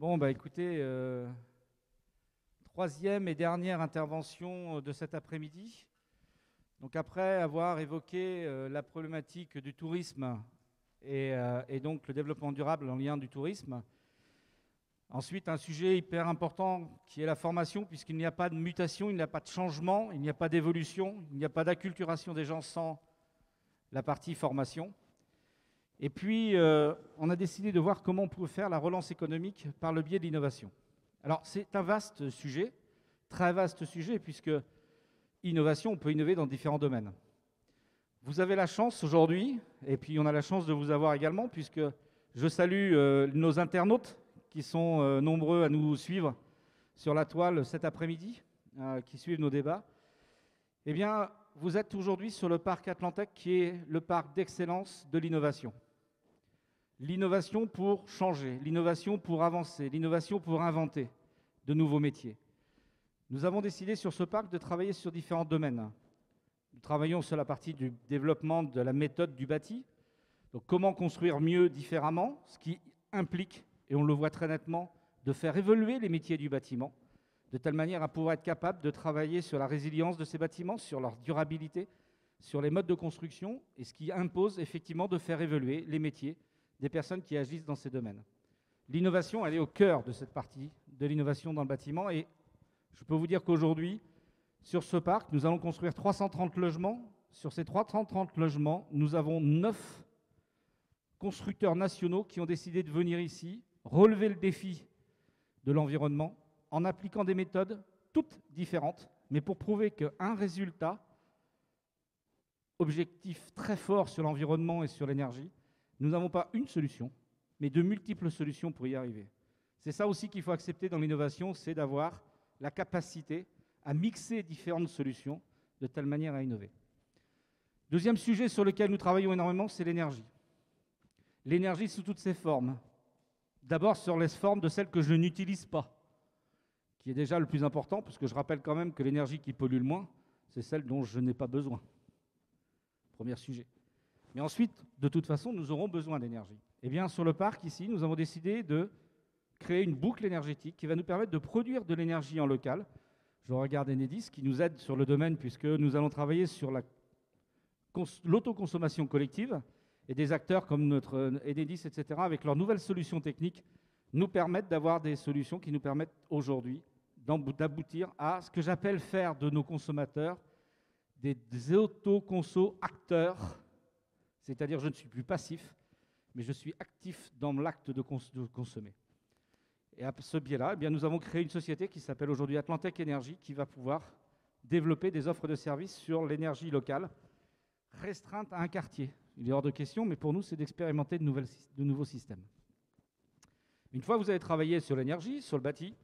Bon, bah écoutez, troisième et dernière intervention de cet après-midi. Donc après avoir évoqué la problématique du tourisme et donc le développement durable en lien du tourisme, ensuite un sujet hyper important qui est la formation, puisqu'il n'y a pas de mutation, il n'y a pas de changement, il n'y a pas d'évolution, il n'y a pas d'acculturation des gens sans la partie formation. Et puis, on a décidé de voir comment on pouvait faire la relance économique par le biais de l'innovation. Alors, c'est un vaste sujet, très vaste sujet, puisque innovation, on peut innover dans différents domaines. Vous avez la chance aujourd'hui, et puis on a la chance de vous avoir également, puisque je salue nos internautes qui sont nombreux à nous suivre sur la toile cet après-midi, qui suivent nos débats. Eh bien, vous êtes aujourd'hui sur le parc Atlantec, qui est le parc d'excellence de l'innovation. L'innovation pour changer, l'innovation pour avancer, l'innovation pour inventer de nouveaux métiers. Nous avons décidé sur ce parc de travailler sur différents domaines. Nous travaillons sur la partie du développement de la méthode du bâti. Donc comment construire mieux, différemment, ce qui implique, et on le voit très nettement, de faire évoluer les métiers du bâtiment, de telle manière à pouvoir être capable de travailler sur la résilience de ces bâtiments, sur leur durabilité, sur les modes de construction, et ce qui impose effectivement de faire évoluer les métiers des personnes qui agissent dans ces domaines. L'innovation, elle est au cœur de cette partie de l'innovation dans le bâtiment, et je peux vous dire qu'aujourd'hui, sur ce parc, nous allons construire 330 logements. Sur ces 330 logements, nous avons 9 constructeurs nationaux qui ont décidé de venir ici, relever le défi de l'environnement, en appliquant des méthodes toutes différentes, mais pour prouver qu'un résultat, objectif très fort sur l'environnement et sur l'énergie, nous n'avons pas une solution, mais de multiples solutions pour y arriver. C'est ça aussi qu'il faut accepter dans l'innovation, c'est d'avoir la capacité à mixer différentes solutions de telle manière à innover. Deuxième sujet sur lequel nous travaillons énormément, c'est l'énergie. L'énergie sous toutes ses formes. D'abord sur les formes de celles que je n'utilise pas, qui est déjà le plus important, parce que je rappelle quand même que l'énergie qui pollue le moins, c'est celle dont je n'ai pas besoin. Premier sujet. Mais ensuite, de toute façon, nous aurons besoin d'énergie. Eh bien, sur le parc, ici, nous avons décidé de créer une boucle énergétique qui va nous permettre de produire de l'énergie en local. Je regarde Enedis qui nous aide sur le domaine, puisque nous allons travailler sur l'autoconsommation collective, et des acteurs comme notre Enedis, etc., avec leurs nouvelles solutions techniques, nous permettent d'avoir des solutions qui nous permettent aujourd'hui d'aboutir à ce que j'appelle faire de nos consommateurs des autoconso-acteurs. C'est-à-dire je ne suis plus passif, mais je suis actif dans l'acte de consommer. Et à ce biais-là, eh bien, nous avons créé une société qui s'appelle aujourd'hui Atlantec Énergie, qui va pouvoir développer des offres de services sur l'énergie locale, restreinte à un quartier. Il est hors de question, mais pour nous, c'est d'expérimenter de nouveaux systèmes. Une fois que vous avez travaillé sur l'énergie, sur le bâti,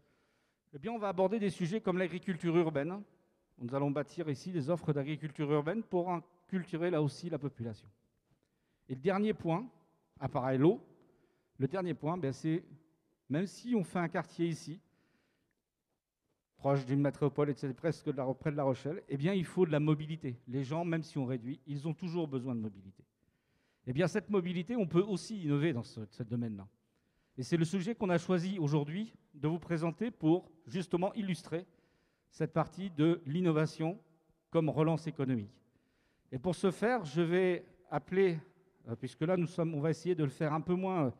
eh bien, on va aborder des sujets comme l'agriculture urbaine. Nous allons bâtir ici des offres d'agriculture urbaine pour inculturer là aussi la population. Et le dernier point, à part l'eau, le dernier point, c'est, même si on fait un quartier ici, proche d'une métropole, etc., presque près de La Rochelle, eh bien, il faut de la mobilité. Les gens, même si on réduit, ils ont toujours besoin de mobilité. Eh bien, cette mobilité, on peut aussi innover dans ce domaine-là. Et c'est le sujet qu'on a choisi aujourd'hui de vous présenter pour justement illustrer cette partie de l'innovation comme relance économique. Et pour ce faire, je vais appeler, puisque là, on va essayer de le faire un peu moins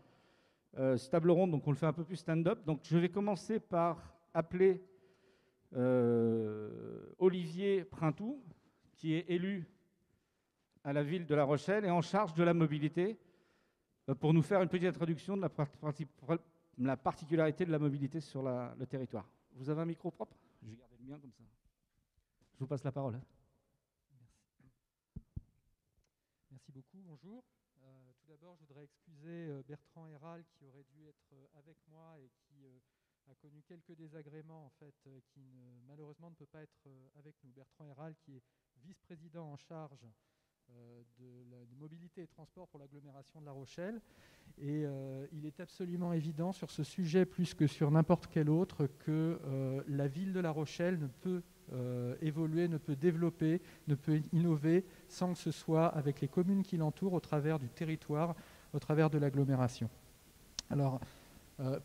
table ronde, donc on le fait un peu plus stand-up. Donc je vais commencer par appeler Olivier Printout, qui est élu à la ville de La Rochelle et en charge de la mobilité, pour nous faire une petite introduction de la particularité de la mobilité sur le territoire. Vous avez un micro propre? Je vais garder le mien comme ça. Je vous passe la parole. Merci beaucoup, bonjour. Tout d'abord, je voudrais excuser Bertrand Héral qui aurait dû être avec moi et qui a connu quelques désagréments en fait, qui malheureusement ne peut pas être avec nous. Bertrand Héral qui est vice-président en charge de la mobilité et transport pour l'agglomération de La Rochelle. Et il est absolument évident sur ce sujet, plus que sur n'importe quel autre, que la ville de La Rochelle ne peut évoluer, ne peut développer, ne peut innover sans que ce soit avec les communes qui l'entourent, au travers du territoire, au travers de l'agglomération. Alors,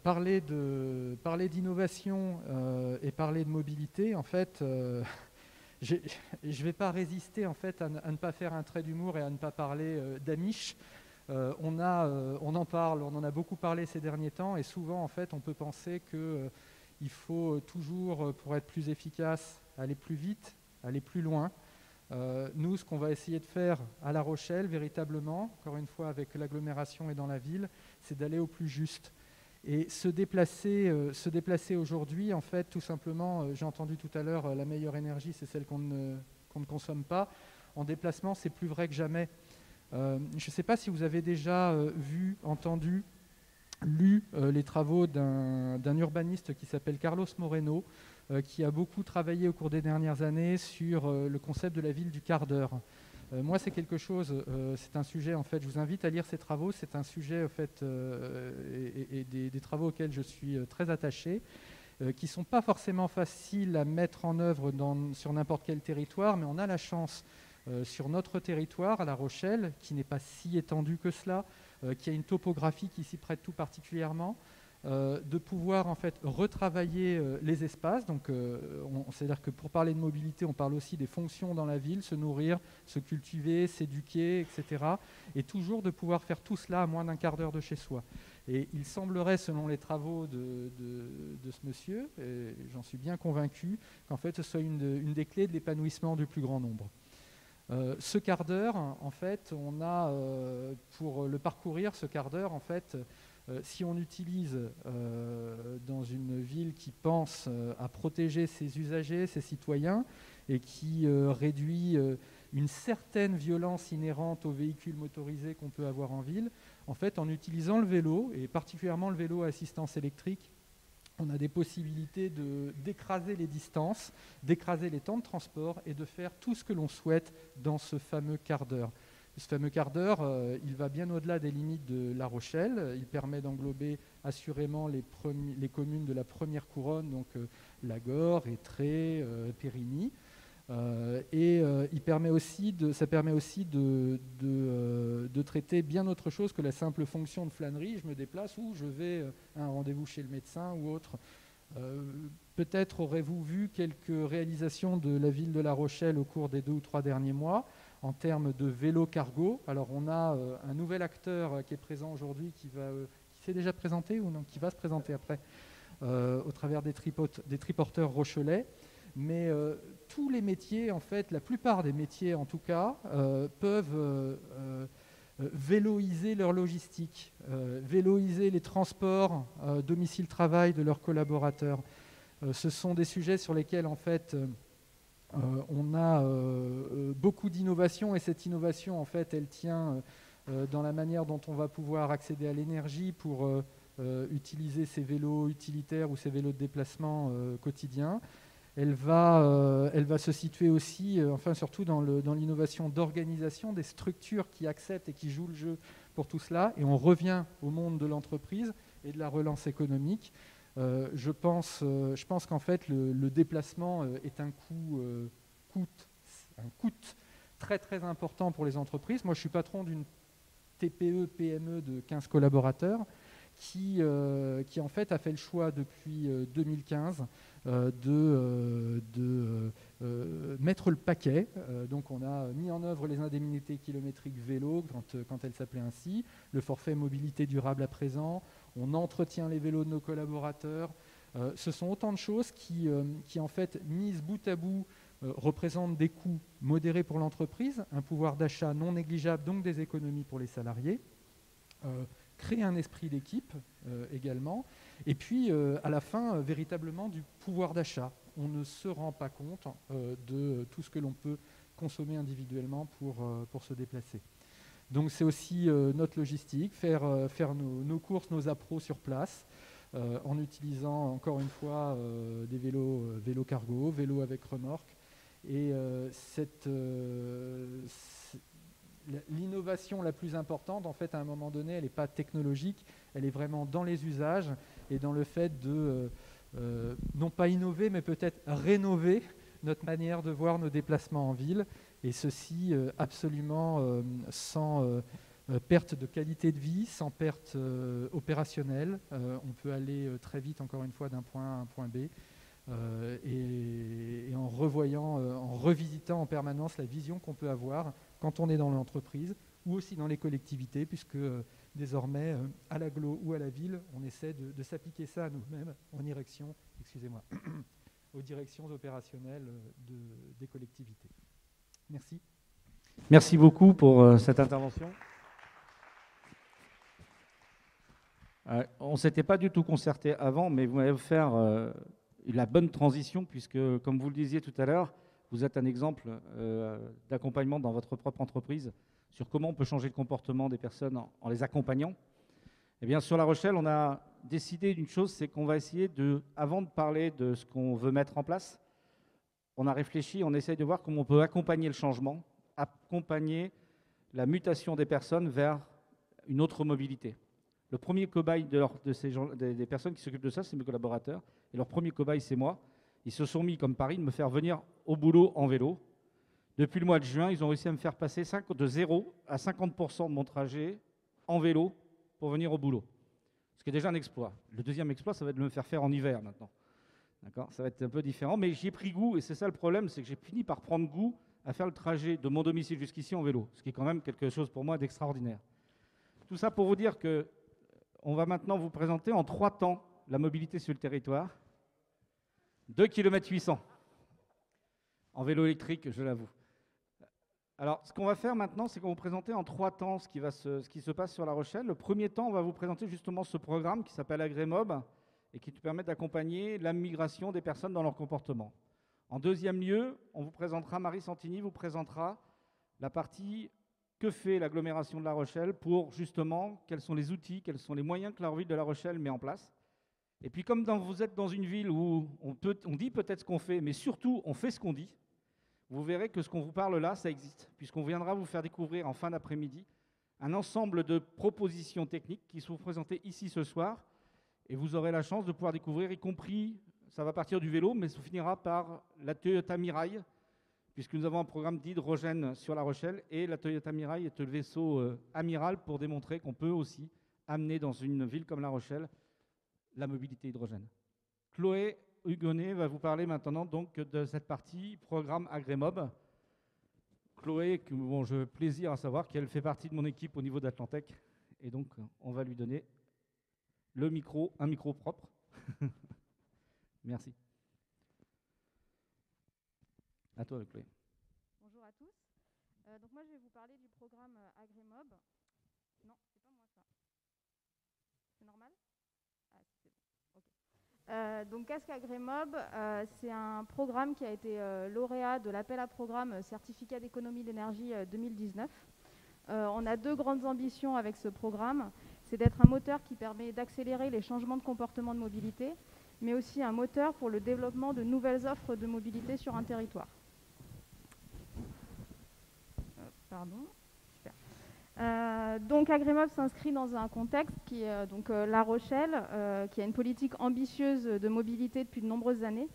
Parler d'innovation et parler de mobilité, en fait, je ne vais pas résister en fait, à ne pas faire un trait d'humour et à ne pas parler d'Amish. On en parle, on en a beaucoup parlé ces derniers temps, et souvent, en fait, on peut penser qu'il faut toujours, pour être plus efficace, aller plus vite, aller plus loin. Nous, ce qu'on va essayer de faire à La Rochelle, véritablement, encore une fois avec l'agglomération et dans la ville, c'est d'aller au plus juste. Et se déplacer aujourd'hui, en fait, tout simplement, j'ai entendu tout à l'heure, la meilleure énergie, c'est celle qu'on ne consomme pas. En déplacement, c'est plus vrai que jamais. Je ne sais pas si vous avez déjà vu, entendu, lu les travaux d'un urbaniste qui s'appelle Carlos Moreno, qui a beaucoup travaillé au cours des dernières années sur le concept de la ville du quart d'heure. Moi, c'est quelque chose, c'est un sujet, en fait, je vous invite à lire ces travaux, c'est un sujet, en fait, et des travaux auxquels je suis très attaché, qui ne sont pas forcément faciles à mettre en œuvre sur n'importe quel territoire, mais on a la chance, sur notre territoire, à La Rochelle, qui n'est pas si étendu que cela, qui a une topographie qui s'y prête tout particulièrement, de pouvoir en fait retravailler les espaces. Donc, c'est-à-dire que pour parler de mobilité, on parle aussi des fonctions dans la ville, se nourrir, se cultiver, s'éduquer, etc. Et toujours de pouvoir faire tout cela à moins d'un quart d'heure de chez soi. Et il semblerait, selon les travaux de ce monsieur, et j'en suis bien convaincu, qu'en fait ce soit une des clés de l'épanouissement du plus grand nombre. Ce quart d'heure, en fait, on a, pour le parcourir, ce quart d'heure, en fait, si on utilise dans une ville qui pense à protéger ses usagers, ses citoyens, et qui réduit une certaine violence inhérente aux véhicules motorisés qu'on peut avoir en ville, en fait, en utilisant le vélo, et particulièrement le vélo à assistance électrique, on a des possibilités d'écraser les distances, d'écraser les temps de transport et de faire tout ce que l'on souhaite dans ce fameux quart d'heure. Ce fameux quart d'heure, il va bien au-delà des limites de La Rochelle. Il permet d'englober assurément les communes de la première couronne, donc Lagore, Étré, Périgny. Ça permet aussi de traiter bien autre chose que la simple fonction de flânerie. Je me déplace ou je vais à un rendez-vous chez le médecin ou autre. Peut-être aurez-vous vu quelques réalisations de la ville de La Rochelle au cours des 2 ou 3 derniers mois en termes de vélo cargo. Alors on a un nouvel acteur qui est présent aujourd'hui qui s'est déjà présenté ou non, qui va se présenter après au travers des triporteurs rochelais. Mais tous les métiers, en fait, la plupart des métiers en tout cas, peuvent véloiser leur logistique, véloiser les transports domicile-travail de leurs collaborateurs. Ce sont des sujets sur lesquels, en fait, on a beaucoup d'innovation, et cette innovation, en fait, elle tient dans la manière dont on va pouvoir accéder à l'énergie pour utiliser ces vélos utilitaires ou ces vélos de déplacement quotidiens. Elle va se situer aussi, enfin surtout dans l'innovation d'organisation des structures qui acceptent et qui jouent le jeu pour tout cela. Et on revient au monde de l'entreprise et de la relance économique. Je pense qu'en fait le déplacement est un coût très très important pour les entreprises. Moi je suis patron d'une TPE-PME de 15 collaborateurs qui en fait a fait le choix depuis 2015 de mettre le paquet. Donc on a mis en œuvre les indemnités kilométriques vélo quand elles s'appelaient ainsi, le forfait mobilité durable à présent, on entretient les vélos de nos collaborateurs. Ce sont autant de choses qui en fait, mises bout à bout, représentent des coûts modérés pour l'entreprise, un pouvoir d'achat non négligeable, donc des économies pour les salariés, créer un esprit d'équipe également, et puis à la fin, véritablement du pouvoir d'achat. On ne se rend pas compte de tout ce que l'on peut consommer individuellement pour se déplacer. Donc c'est aussi notre logistique, faire nos courses, nos appros sur place, en utilisant encore une fois des vélos cargo, vélos avec remorque. Et l'innovation la plus importante, en fait, à un moment donné, elle n'est pas technologique, elle est vraiment dans les usages et dans le fait de, non pas innover, mais peut-être rénover notre manière de voir nos déplacements en ville, et ceci absolument sans perte de qualité de vie sans perte opérationnelle. On peut aller très vite, encore une fois, d'un point A à un point B. Et en revoyant, en revisitant en permanence la vision qu'on peut avoir quand on est dans l'entreprise ou aussi dans les collectivités, puisque désormais, à l'agglo ou à la ville, on essaie de s'appliquer ça à nous-mêmes en direction, excusez-moi, aux directions opérationnelles des collectivités. Merci. Merci beaucoup pour cette intervention. On ne s'était pas du tout concerté avant, mais vous m'avez offert la bonne transition, puisque, comme vous le disiez tout à l'heure, vous êtes un exemple d'accompagnement dans votre propre entreprise sur comment on peut changer le comportement des personnes en les accompagnant. Eh bien, sur La Rochelle, on a décidé d'une chose, c'est qu'on va essayer avant de parler de ce qu'on veut mettre en place, on a réfléchi, on essaye de voir comment on peut accompagner le changement, accompagner la mutation des personnes vers une autre mobilité. Le premier cobaye des personnes qui s'occupent de ça, c'est mes collaborateurs. Et leur premier cobaye, c'est moi. Ils se sont mis, comme Paris, de me faire venir au boulot en vélo. Depuis le mois de juin, ils ont réussi à me faire passer de 0 à 50% de mon trajet en vélo pour venir au boulot. Ce qui est déjà un exploit. Le deuxième exploit, ça va être de me faire en hiver maintenant. D'accord ? Ça va être un peu différent, mais j'y ai pris goût. Et c'est ça le problème, c'est que j'ai fini par prendre goût à faire le trajet de mon domicile jusqu'ici en vélo. Ce qui est quand même quelque chose pour moi d'extraordinaire. Tout ça pour vous dire que on va maintenant vous présenter en 3 temps la mobilité sur le territoire. 2 km 800 en vélo électrique, je l'avoue. Alors, ce qu'on va faire maintenant, c'est qu'on va vous présenter en 3 temps ce qui se passe sur La Rochelle. Le premier temps, on va vous présenter justement ce programme qui s'appelle AgréMob et qui te permet d'accompagner la migration des personnes dans leur comportement. En deuxième lieu, on vous présentera, Marie Santini vous présentera la partie que fait l'agglomération de La Rochelle pour justement, quels sont les outils, quels sont les moyens que la ville de La Rochelle met en place. Et puis comme vous êtes dans une ville où on dit peut-être ce qu'on fait, mais surtout on fait ce qu'on dit, vous verrez que ce qu'on vous parle là, ça existe, puisqu'on viendra vous faire découvrir en fin d'après-midi un ensemble de propositions techniques qui sont présentées ici ce soir, et vous aurez la chance de pouvoir découvrir, y compris, ça va partir du vélo, mais ça finira par la Toyota Mirai, puisque nous avons un programme d'hydrogène sur La Rochelle, et la Toyota Mirai est le vaisseau amiral pour démontrer qu'on peut aussi amener dans une ville comme La Rochelle la mobilité hydrogène. Chloé Hugonnet va vous parler maintenant donc de cette partie programme AgréMob. Chloé, j'ai plaisir à savoir qu'elle fait partie de mon équipe au niveau d'Atlantec, et donc on va lui donner un micro propre. Merci. À toi, Chloé. Bonjour à tous. Donc moi, je vais vous parler du programme AgréMob. Non, c'est pas moi ça. C'est normal ? Ah, c'est bon. Ok. Donc Casque AgréMob, c'est un programme qui a été lauréat de l'appel à programme Certificat d'économie d'énergie 2019. On a 2 grandes ambitions avec ce programme. C'est d'être un moteur qui permet d'accélérer les changements de comportement de mobilité, mais aussi un moteur pour le développement de nouvelles offres de mobilité sur un territoire. Pardon. Super. Donc AgréMob s'inscrit dans un contexte qui est La Rochelle, qui a une politique ambitieuse de mobilité depuis de nombreuses années,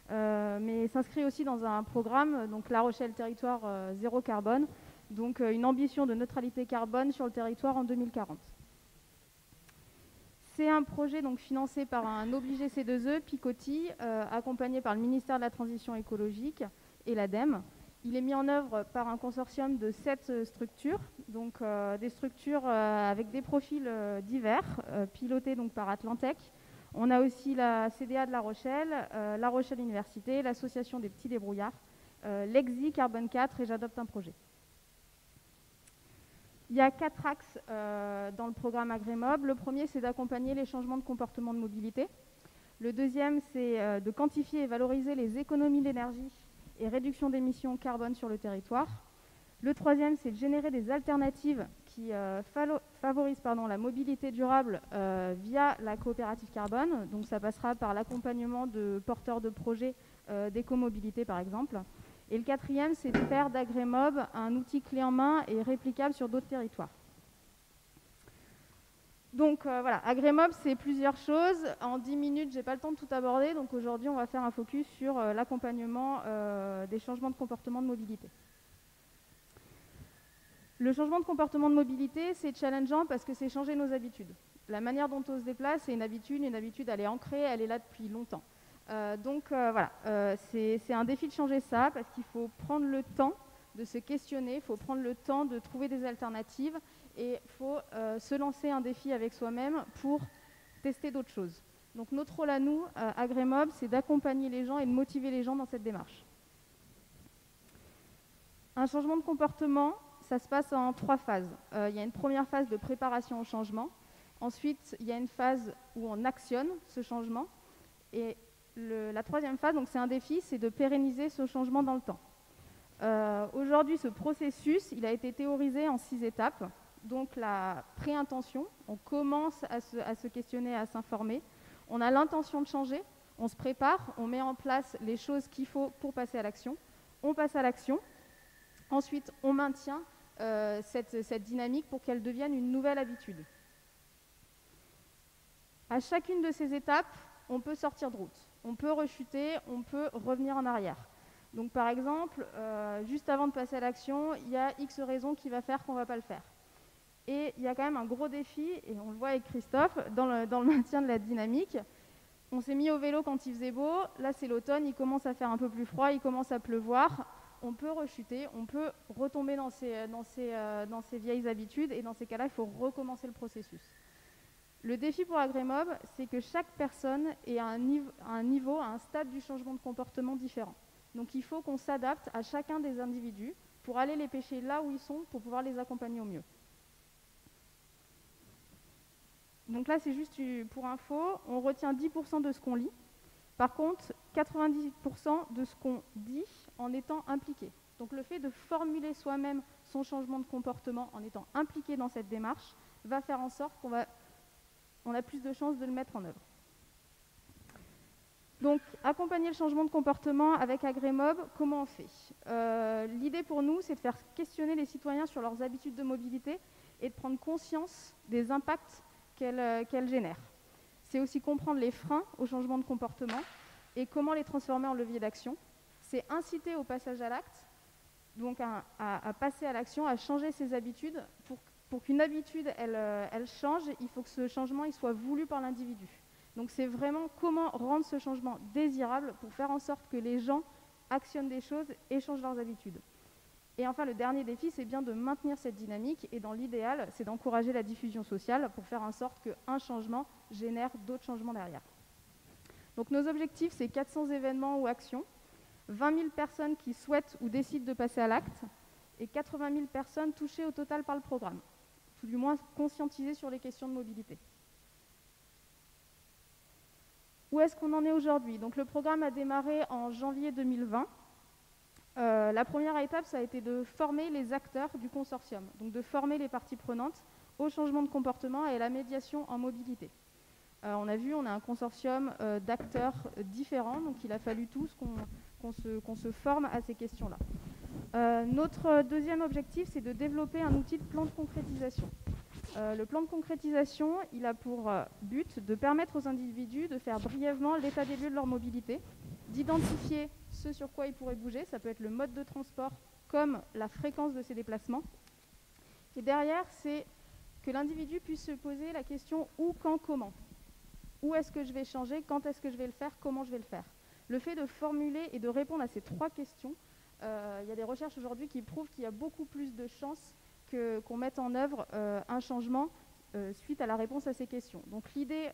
mais s'inscrit aussi dans un programme, donc La Rochelle Territoire Zéro Carbone, donc une ambition de neutralité carbone sur le territoire en 2040. C'est un projet donc financé par un obligé C2E, Picoty, accompagné par le ministère de la Transition écologique et l'ADEME. Il est mis en œuvre par un consortium de 7 structures, donc des structures avec des profils divers, pilotés donc par Atlantec. On a aussi la CDA de La Rochelle Université, l'Association des petits débrouillards, l'EXI, Carbone 4 et J'adopte un projet. Il y a 4 axes dans le programme AgréMob. Le premier, c'est d'accompagner les changements de comportement de mobilité. Le deuxième, c'est de quantifier et valoriser les économies d'énergie et réduction d'émissions carbone sur le territoire. Le troisième, c'est de générer des alternatives qui favorisent la mobilité durable via la coopérative carbone. Donc ça passera par l'accompagnement de porteurs de projets d'écomobilité par exemple. Et le quatrième, c'est de faire d'AgréMob un outil clé en main et réplicable sur d'autres territoires. Donc voilà, AgréMob, c'est plusieurs choses. En 10 minutes, je n'ai pas le temps de tout aborder. Donc aujourd'hui, on va faire un focus sur l'accompagnement des changements de comportement de mobilité. Le changement de comportement de mobilité, c'est challengeant parce que c'est changer nos habitudes. La manière dont on se déplace, c'est une habitude, elle est ancrée, elle est là depuis longtemps. Voilà, c'est un défi de changer ça parce qu'il faut prendre le temps de se questionner, il faut prendre le temps de trouver des alternatives et il faut se lancer un défi avec soi-même pour tester d'autres choses. Donc notre rôle à nous, à Greymob, c'est d'accompagner les gens et de motiver les gens dans cette démarche. Un changement de comportement, ça se passe en 3 phases. Il y a une première phase de préparation au changement. Ensuite, il y a une phase où on actionne ce changement. Et la troisième phase, donc c'est un défi, c'est de pérenniser ce changement dans le temps. Aujourd'hui, ce processus, il a été théorisé en 6 étapes. Donc la pré-intention, on commence à se questionner, à s'informer. On a l'intention de changer, on se prépare, on met en place les choses qu'il faut pour passer à l'action. On passe à l'action. Ensuite, on maintient cette dynamique pour qu'elle devienne une nouvelle habitude. À chacune de ces étapes, on peut sortir de route. On peut rechuter, on peut revenir en arrière. Donc par exemple, juste avant de passer à l'action, il y a X raisons qui va faire qu'on ne va pas le faire. Et il y a quand même un gros défi, et on le voit avec Christophe, dans le maintien de la dynamique. On s'est mis au vélo quand il faisait beau, là c'est l'automne, il commence à faire un peu plus froid, il commence à pleuvoir. On peut rechuter, on peut retomber dans ces vieilles habitudes, et dans ces cas-là, il faut recommencer le processus. Le défi pour Greymob, c'est que chaque personne ait un niveau, un stade du changement de comportement différent. Donc il faut qu'on s'adapte à chacun des individus pour aller les pêcher là où ils sont, pour pouvoir les accompagner au mieux. Donc là, c'est juste pour info, on retient 10% de ce qu'on lit. Par contre, 90% de ce qu'on dit en étant impliqué. Donc le fait de formuler soi-même son changement de comportement en étant impliqué dans cette démarche va faire en sorte qu'on a plus de chances de le mettre en œuvre. Donc, accompagner le changement de comportement avec Greymob, comment on fait ? L'idée pour nous, c'est de faire questionner les citoyens sur leurs habitudes de mobilité et de prendre conscience des impacts qu'elles génèrent. C'est aussi comprendre les freins au changement de comportement et comment les transformer en levier d'action. C'est inciter au passage à l'acte, donc à passer à l'action, à changer ses habitudes. Pour qu'une habitude, elle change, il faut que ce changement il soit voulu par l'individu. Donc c'est vraiment comment rendre ce changement désirable pour faire en sorte que les gens actionnent des choses et changent leurs habitudes. Et enfin, le dernier défi, c'est bien de maintenir cette dynamique et dans l'idéal, c'est d'encourager la diffusion sociale pour faire en sorte qu'un changement génère d'autres changements derrière. Donc nos objectifs, c'est 400 événements ou actions, 20 000 personnes qui souhaitent ou décident de passer à l'acte et 80 000 personnes touchées au total par le programme, tout du moins conscientisées sur les questions de mobilité. Où est-ce qu'on en est aujourd'hui ? Donc le programme a démarré en janvier 2020. La première étape, ça a été de former les acteurs du consortium, donc de former les parties prenantes au changement de comportement et à la médiation en mobilité. On a vu, on a un consortium d'acteurs différents, donc il a fallu tous qu'on se forme à ces questions-là. Notre deuxième objectif, c'est de développer un outil de plan de concrétisation. Le plan de concrétisation, il a pour but de permettre aux individus de faire brièvement l'état des lieux de leur mobilité, d'identifier ce sur quoi ils pourraient bouger, ça peut être le mode de transport comme la fréquence de ses déplacements. Et derrière, c'est que l'individu puisse se poser la question où, quand, comment. Où est-ce que je vais changer, quand est-ce que je vais le faire, comment je vais le faire. Le fait de formuler et de répondre à ces 3 questions, il y a des recherches aujourd'hui qui prouvent qu'il y a beaucoup plus de chances qu'on mette en œuvre un changement suite à la réponse à ces questions. Donc l'idée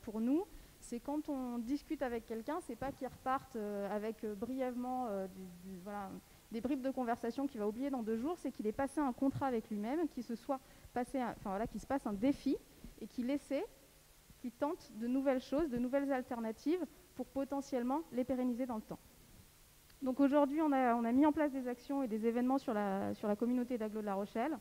pour nous, c'est quand on discute avec quelqu'un, c'est pas qu'il reparte avec brièvement des bribes de conversation qu'il va oublier dans 2 jours, c'est qu'il ait passé un contrat avec lui-même, qu'il se passe un défi et qu'il essaie, qu'il tente de nouvelles choses, de nouvelles alternatives pour potentiellement les pérenniser dans le temps. Donc aujourd'hui, on a mis en place des actions et des événements sur la communauté d'Agglo de La Rochelle.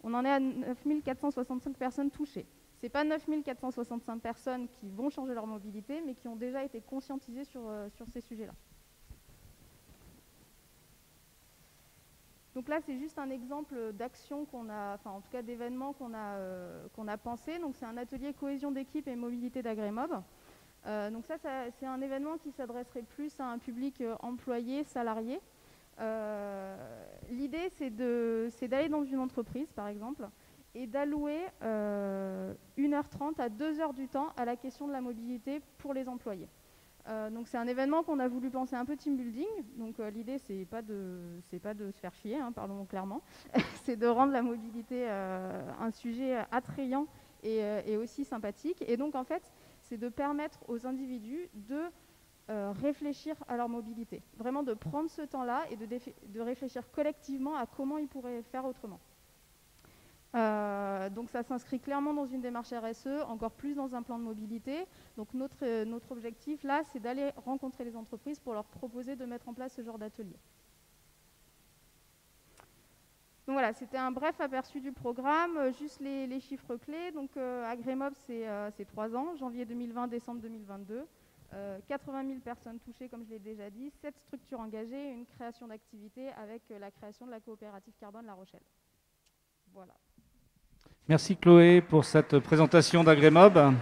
On en est à 9 465 personnes touchées. Ce n'est pas 9 465 personnes qui vont changer leur mobilité, mais qui ont déjà été conscientisées sur ces sujets-là. Donc là, c'est juste un exemple d'action en tout cas d'événement qu'on a pensé. Donc c'est un atelier cohésion d'équipe et mobilité d'Greymob. Donc ça, c'est un événement qui s'adresserait plus à un public employé, salarié. L'idée, c'est d'aller dans une entreprise, par exemple, et d'allouer 1h30 à 2 heures du temps à la question de la mobilité pour les employés. Donc c'est un événement qu'on a voulu penser un peu team building. Donc l'idée, c'est pas de se faire chier, hein, parlons clairement. C'est de rendre la mobilité un sujet attrayant et aussi sympathique. Et donc en fait, c'est de permettre aux individus de réfléchir à leur mobilité. Vraiment de prendre ce temps-là et de réfléchir collectivement à comment ils pourraient faire autrement. Donc ça s'inscrit clairement dans une démarche RSE, encore plus dans un plan de mobilité. Donc notre objectif là, c'est d'aller rencontrer les entreprises pour leur proposer de mettre en place ce genre d'atelier. Donc voilà, c'était un bref aperçu du programme, juste les chiffres clés. Donc Agremob, c'est 3 ans, janvier 2020, décembre 2022. 80 000 personnes touchées, comme je l'ai déjà dit, 7 structures engagées, une création d'activités avec la création de la coopérative carbone La Rochelle. Voilà. Merci Chloé pour cette présentation d'Agremob.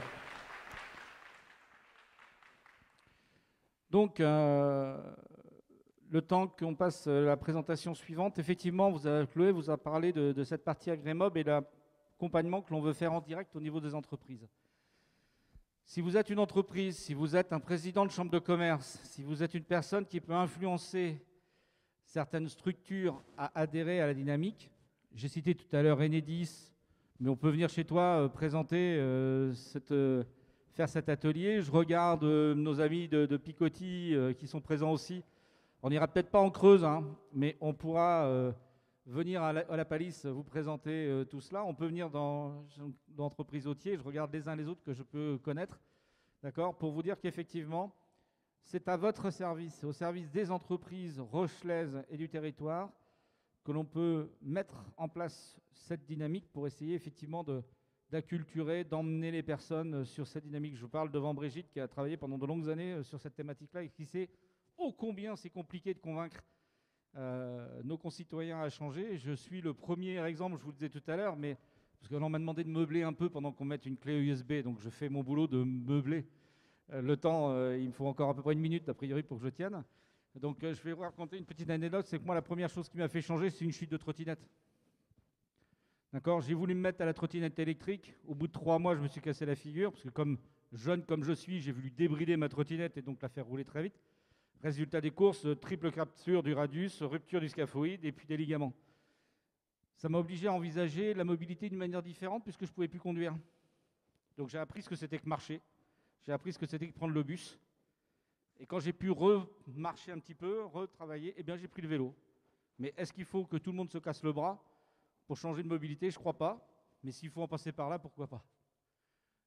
Donc, le temps qu'on passe la présentation suivante, effectivement, Chloé vous a parlé de cette partie Agremob et l'accompagnement que l'on veut faire en direct au niveau des entreprises. Si vous êtes une entreprise, si vous êtes un président de chambre de commerce, si vous êtes une personne qui peut influencer certaines structures à adhérer à la dynamique, j'ai cité tout à l'heure Enedis, mais on peut venir chez toi présenter, faire cet atelier. Je regarde nos amis de Picoty qui sont présents aussi. On n'ira peut-être pas en Creuse, hein, mais on pourra venir à la Palisse vous présenter tout cela. On peut venir dans l'entreprise Autier. Je regarde les uns les autres que je peux connaître, d'accord, pour vous dire qu'effectivement, c'est à votre service, au service des entreprises rochelaises et du territoire, que l'on peut mettre en place cette dynamique pour essayer effectivement d'acculturer, d'emmener les personnes sur cette dynamique. Je vous parle devant Brigitte qui a travaillé pendant de longues années sur cette thématique-là et qui sait ô combien c'est compliqué de convaincre nos concitoyens à changer. Je suis le premier exemple, je vous le disais tout à l'heure, mais parce que l'on m'a demandé de meubler un peu pendant qu'on mette une clé USB, donc je fais mon boulot de meubler. Le temps, il me faut encore à peu près 1 minute a priori pour que je tienne. Donc je vais vous raconter une petite anecdote, c'est que moi la première chose qui m'a fait changer, c'est une chute de trottinette. D'accord, j'ai voulu me mettre à la trottinette électrique. Au bout de 3 mois, je me suis cassé la figure, parce que comme jeune comme je suis, j'ai voulu débrider ma trottinette et donc la faire rouler très vite. Résultat des courses, triple capture du radius, rupture du scaphoïde et puis des ligaments. Ça m'a obligé à envisager la mobilité d'une manière différente puisque je ne pouvais plus conduire. Donc j'ai appris ce que c'était que marcher, j'ai appris ce que c'était que prendre le bus. Et quand j'ai pu remarcher un petit peu, retravailler, eh bien j'ai pris le vélo. Mais est-ce qu'il faut que tout le monde se casse le bras pour changer de mobilité? Je ne crois pas. Mais s'il faut en passer par là, pourquoi pas?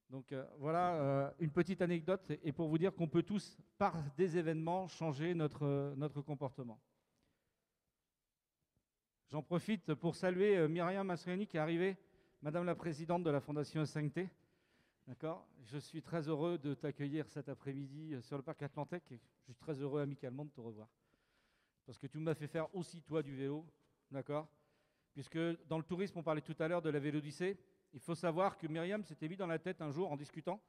Donc voilà une petite anecdote et pour vous dire qu'on peut tous, par des événements, changer notre comportement. J'en profite pour saluer Myriam Masriani qui est arrivée, Madame la Présidente de la Fondation S5T. D'accord. Je suis très heureux de t'accueillir cet après-midi sur le parc Atlantique et je suis très heureux amicalement de te revoir. Parce que tu m'as fait faire aussi toi du vélo, d'accord? Puisque dans le tourisme, on parlait tout à l'heure de la Vélodyssée. Il faut savoir que Myriam s'était mis dans la tête un jour en discutant,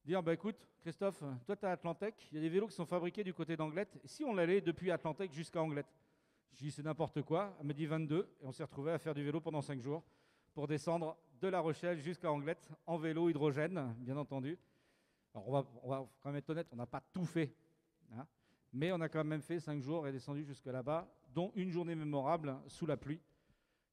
dire bah écoute Christophe, toi tu as Atlantec, il y a des vélos qui sont fabriqués du côté d'Anglette, et si on allait depuis Atlantec jusqu'à Anglette? J'ai dit c'est n'importe quoi, elle m'a dit 22, et on s'est retrouvé à faire du vélo pendant 5 jours pour descendre de La Rochelle jusqu'à Anglette en vélo hydrogène, bien entendu. Alors on va quand même être honnête, on n'a pas tout fait, hein, mais on a quand même fait 5 jours et descendu jusque là-bas, dont une journée mémorable sous la pluie,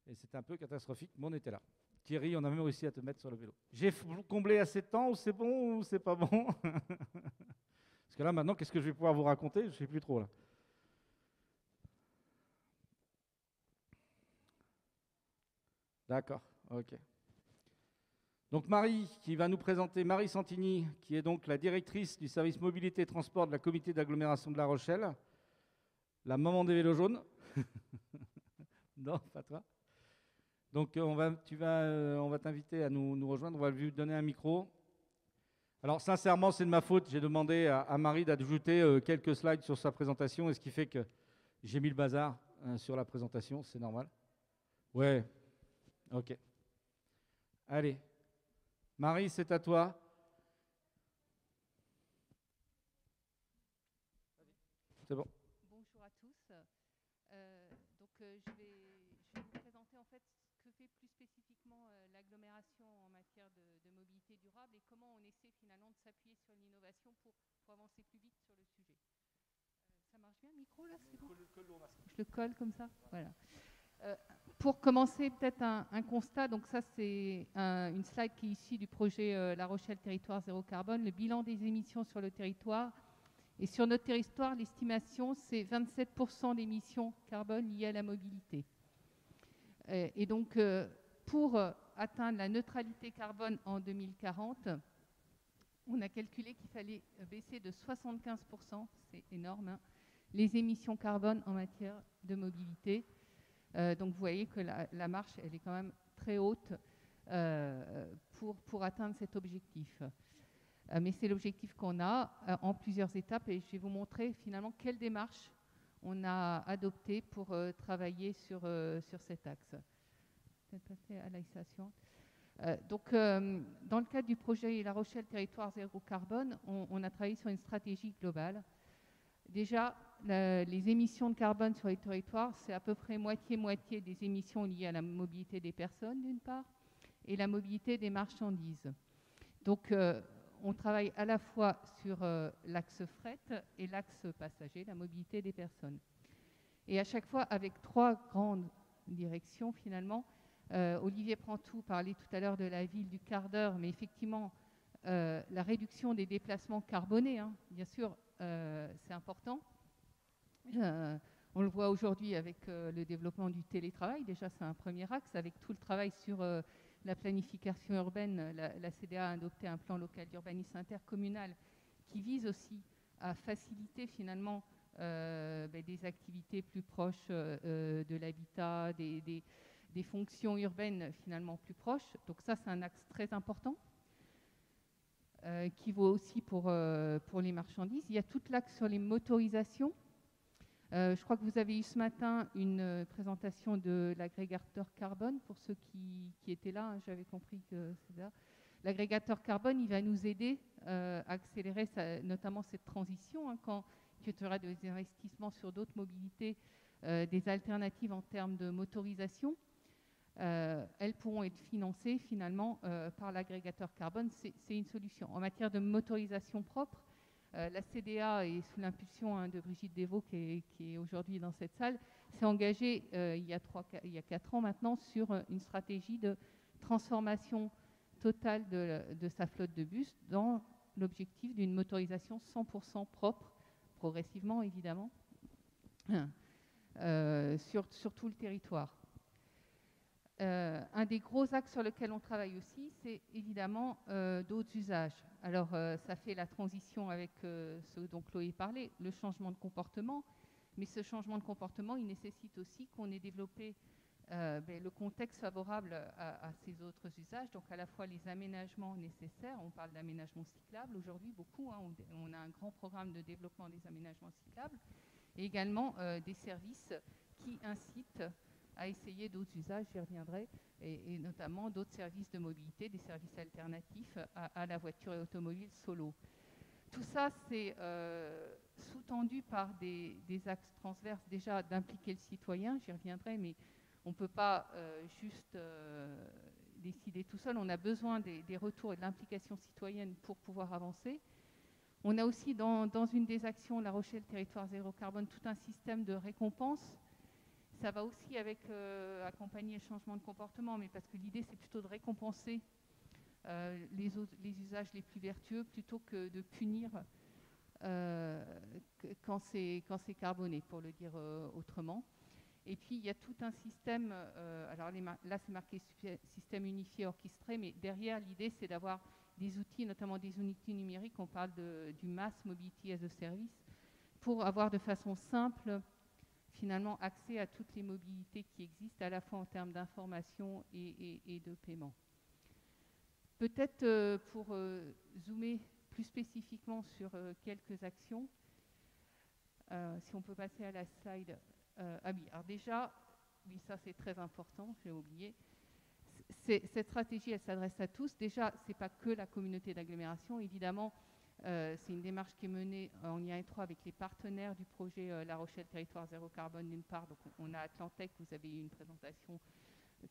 et c'était un peu catastrophique, mais on était là. Thierry, on a même réussi à te mettre sur le vélo. J'ai comblé assez de temps, ou c'est bon, ou c'est pas bon? Parce que là, maintenant, qu'est-ce que je vais pouvoir vous raconter? Je ne sais plus trop, là. D'accord, ok. Donc Marie, qui va nous présenter, Marie Santini, qui est donc la directrice du service mobilité et transport de la comité d'agglomération de La Rochelle, la maman des vélos jaunes. Non, pas toi. Donc on va t'inviter à nous rejoindre, on va lui donner un micro. Alors sincèrement, c'est de ma faute, j'ai demandé à Marie d'ajouter quelques slides sur sa présentation, et ce qui fait que j'ai mis le bazar sur la présentation, c'est normal. Ouais, ok. Allez, Marie, c'est à toi. C'est bon. Bonjour à tous. comment on essaie finalement de s'appuyer sur l'innovation pour avancer plus vite sur le sujet. Ça marche bien le micro là, c'est bon ? Je le colle comme ça, voilà. Pour commencer, peut-être un constat. Donc ça, c'est une slide qui est issue du projet La Rochelle Territoire Zéro Carbone, le bilan des émissions sur le territoire. Et sur notre territoire, l'estimation, c'est 27% d'émissions carbone liées à la mobilité. Et donc, pour atteindre la neutralité carbone en 2040, on a calculé qu'il fallait baisser de 75%, c'est énorme, hein, les émissions carbone en matière de mobilité. Donc vous voyez que la marche, elle est quand même très haute pour atteindre cet objectif. Mais c'est l'objectif qu'on a en plusieurs étapes et je vais vous montrer finalement quelle démarche on a adoptée pour travailler sur cet axe. Peut-être passer à la station. Donc, dans le cadre du projet La Rochelle Territoire Zéro Carbone, on a travaillé sur une stratégie globale. Déjà, les émissions de carbone sur les territoires, c'est à peu près moitié-moitié des émissions liées à la mobilité des personnes, d'une part, et la mobilité des marchandises. Donc, on travaille à la fois sur l'axe fret et l'axe passager, la mobilité des personnes. Et à chaque fois, avec 3 grandes directions, finalement. Olivier Prantou parlait tout à l'heure de la ville du quart d'heure, mais effectivement, la réduction des déplacements carbonés, hein, bien sûr, c'est important. On le voit aujourd'hui avec le développement du télétravail. Déjà, c'est un premier axe. Avec tout le travail sur la planification urbaine, la CDA a adopté un plan local d'urbanisme intercommunal qui vise aussi à faciliter finalement des activités plus proches de l'habitat, des fonctions urbaines finalement plus proches. Donc ça, c'est un axe très important qui vaut aussi pour les marchandises. Il y a tout l'axe sur les motorisations. Je crois que vous avez eu ce matin une présentation de l'agrégateur carbone. Pour ceux qui étaient là, hein, j'avais compris que c'est là. L'agrégateur carbone, il va nous aider à accélérer notamment cette transition, hein, quand il y aura des investissements sur d'autres mobilités, des alternatives en termes de motorisation. Elles pourront être financées finalement par l'agrégateur carbone. C'est une solution. En matière de motorisation propre, la CDA, et sous l'impulsion de Brigitte Devaux, qui est aujourd'hui dans cette salle, s'est engagée il y a 4 ans maintenant sur une stratégie de transformation totale de sa flotte de bus dans l'objectif d'une motorisation 100% propre, progressivement évidemment, sur tout le territoire. Un des gros axes sur lequel on travaille aussi, c'est évidemment d'autres usages. Alors, ça fait la transition avec ce dont Chloé parlait, le changement de comportement. Mais ce changement de comportement, il nécessite aussi qu'on ait développé le contexte favorable à ces autres usages. Donc, à la fois les aménagements nécessaires. On parle d'aménagement cyclable aujourd'hui, beaucoup. Hein, on a un grand programme de développement des aménagements cyclables. Et également des services qui incitent à essayer d'autres usages, j'y reviendrai, et notamment d'autres services de mobilité, des services alternatifs à la voiture et automobile solo. Tout ça, c'est sous-tendu par des axes transverses, déjà d'impliquer le citoyen, j'y reviendrai, mais on ne peut pas juste décider tout seul. On a besoin des retours et de l'implication citoyenne pour pouvoir avancer. On a aussi dans une des actions, La Rochelle Territoire Zéro Carbone, tout un système de récompense. Ça va aussi avec accompagner le changement de comportement, mais parce que l'idée, c'est plutôt de récompenser les usages les plus vertueux plutôt que de punir quand c'est carboné, pour le dire autrement. Et puis, il y a tout un système, alors là, c'est marqué système unifié orchestré, mais derrière, l'idée, c'est d'avoir des outils, notamment des outils numériques. On parle du Mass Mobility as a Service, pour avoir de façon simple finalement accès à toutes les mobilités qui existent, à la fois en termes d'information et de paiement. Peut-être pour zoomer plus spécifiquement sur quelques actions, si on peut passer à la slide. Ah oui, alors déjà, oui, ça c'est très important, j'ai oublié. Cette stratégie, elle s'adresse à tous. Déjà, ce n'est pas que la communauté d'agglomération, évidemment. C'est une démarche qui est menée en lien étroit avec les partenaires du projet La Rochelle Territoire Zéro Carbone d'une part. Donc on a Atlantec, vous avez eu une présentation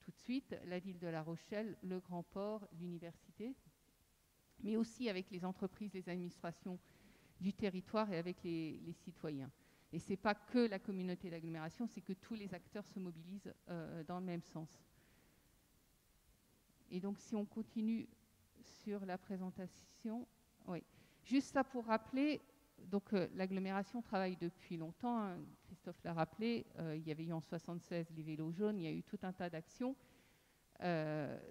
tout de suite, la ville de La Rochelle, le Grand Port, l'université. mais aussi avec les entreprises, les administrations du territoire et avec les citoyens. Et ce n'est pas que la communauté d'agglomération, c'est que tous les acteurs se mobilisent dans le même sens. Et donc, si on continue sur la présentation, oui. Juste ça pour rappeler, donc l'agglomération travaille depuis longtemps, hein, Christophe l'a rappelé, il y avait eu en 1976 les vélos jaunes, il y a eu tout un tas d'actions.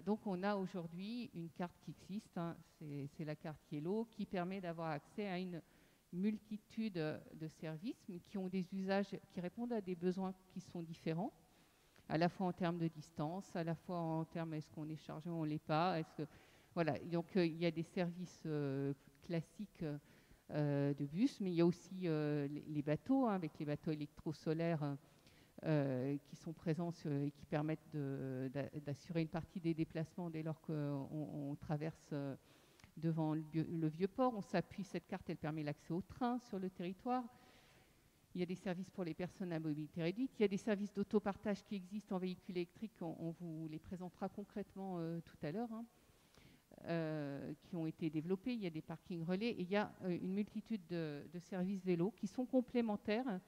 Donc on a aujourd'hui une carte qui existe, hein, c'est la carte Yellow, qui permet d'avoir accès à une multitude de services, mais qui ont des usages qui répondent à des besoins qui sont différents, à la fois en termes de distance, à la fois en termes est-ce qu'on est chargé ou on ne l'est pas. Voilà, donc il y a des services classiques de bus, mais il y a aussi les bateaux, hein, avec les bateaux électrosolaires qui sont présents et qui permettent d'assurer une partie des déplacements dès lors qu'on traverse devant le vieux port. On s'appuie, cette carte, elle permet l'accès au train sur le territoire. Il y a des services pour les personnes à mobilité réduite. Il y a des services d'autopartage qui existent en véhicule électrique. On vous les présentera concrètement tout à l'heure, hein, qui ont été développés. Il y a des parkings relais. Et il y a une multitude de services vélos qui sont complémentaires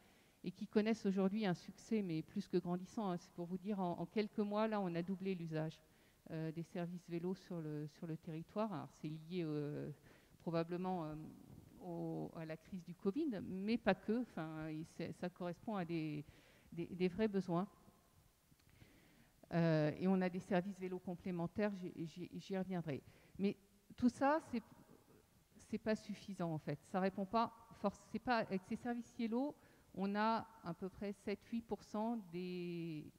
et qui connaissent aujourd'hui un succès, mais plus que grandissant. Hein. C'est pour vous dire, en quelques mois, là, on a doublé l'usage des services vélos sur le territoire. Alors, c'est lié probablement à la crise du Covid, mais pas que. Enfin, ça correspond à des vrais besoins. Et on a des services vélos complémentaires, j'y reviendrai. Mais tout ça, c'est pas suffisant, en fait. Ça répond pas, c'est pas, avec ces services Yellow, on a à peu près 7-8% des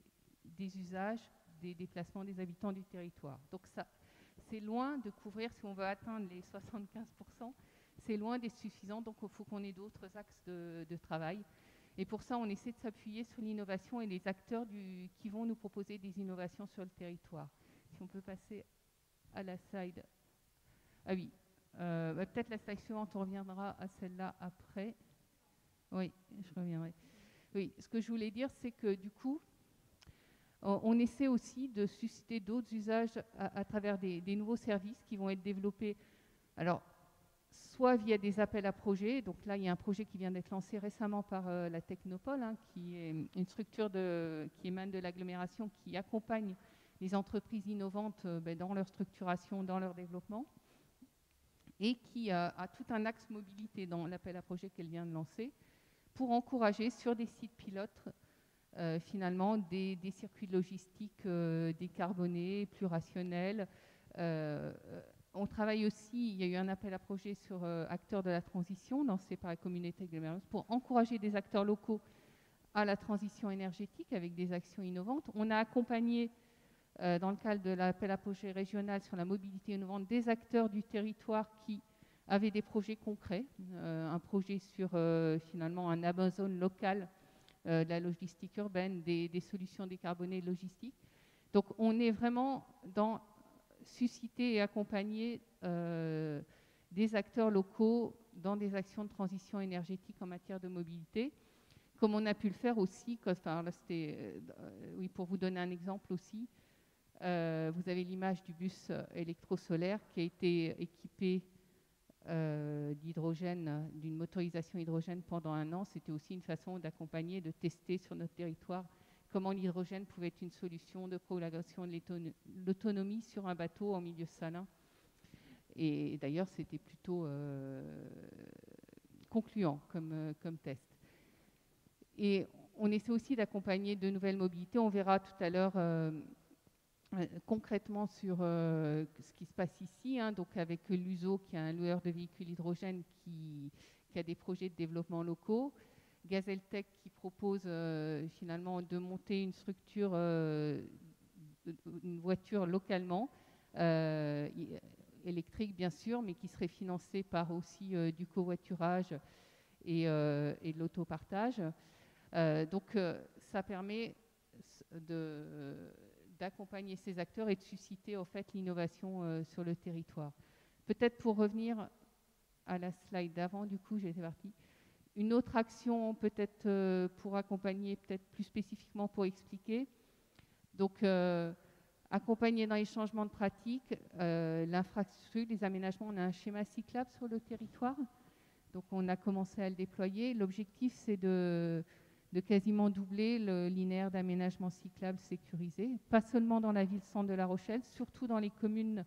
usages, des déplacements des habitants du territoire. Donc ça, c'est loin de couvrir, si on veut atteindre les 75%, c'est loin d'être suffisant, donc il faut qu'on ait d'autres axes de travail. Et pour ça, on essaie de s'appuyer sur l'innovation et les acteurs qui vont nous proposer des innovations sur le territoire. Si on peut passer à la slide. Ah oui, peut-être la slide suivante, on reviendra à celle-là après. Oui, je reviendrai. Oui, ce que je voulais dire, c'est que du coup, on essaie aussi de susciter d'autres usages à travers des nouveaux services qui vont être développés. Alors, soit via des appels à projets. Donc là, il y a un projet qui vient d'être lancé récemment par la Technopole, hein, qui est une structure qui émane de l'agglomération, qui accompagne les entreprises innovantes dans leur structuration, dans leur développement, et qui a tout un axe mobilité dans l'appel à projet qu'elle vient de lancer, pour encourager sur des sites pilotes, finalement, des circuits logistiques décarbonés, plus rationnels. On travaille aussi, il y a eu un appel à projet sur acteurs de la transition lancé par la communauté agglomération pour encourager des acteurs locaux à la transition énergétique avec des actions innovantes. On a accompagné, dans le cadre de l'appel à projet régional sur la mobilité innovante, des acteurs du territoire qui avaient des projets concrets, un projet sur finalement un Amazon local, de la logistique urbaine, des solutions décarbonées logistiques. Donc on est vraiment dans susciter et accompagner des acteurs locaux dans des actions de transition énergétique en matière de mobilité, comme on a pu le faire aussi, enfin, là, oui, pour vous donner un exemple aussi, vous avez l'image du bus électrosolaire qui a été équipé d'hydrogène, d'une motorisation hydrogène pendant 1 an. C'était aussi une façon d'accompagner, de tester sur notre territoire comment l'hydrogène pouvait être une solution de prolongation de l'autonomie sur un bateau en milieu salin. Et d'ailleurs, c'était plutôt concluant comme test. Et on essaie aussi d'accompagner de nouvelles mobilités. On verra tout à l'heure concrètement sur ce qui se passe ici, hein, donc avec l'USO, qui est un loueur de véhicules hydrogène qui a des projets de développement locaux. Gazeltech qui propose finalement de monter une structure, une voiture localement, électrique bien sûr, mais qui serait financée par aussi du covoiturage et de l'autopartage. Donc ça permet d'accompagner ces acteurs et de susciter en fait l'innovation sur le territoire. Peut-être pour revenir à la slide d'avant, du coup j'étais partie. Une autre action peut-être pour accompagner, peut-être plus spécifiquement pour expliquer. Donc Accompagner dans les changements de pratique, l'infrastructure, les aménagements. On a un schéma cyclable sur le territoire. Donc on a commencé à le déployer. L'objectif, c'est de quasiment doubler le linéaire d'aménagement cyclable sécurisé, pas seulement dans la ville-centre de La Rochelle, surtout dans les communes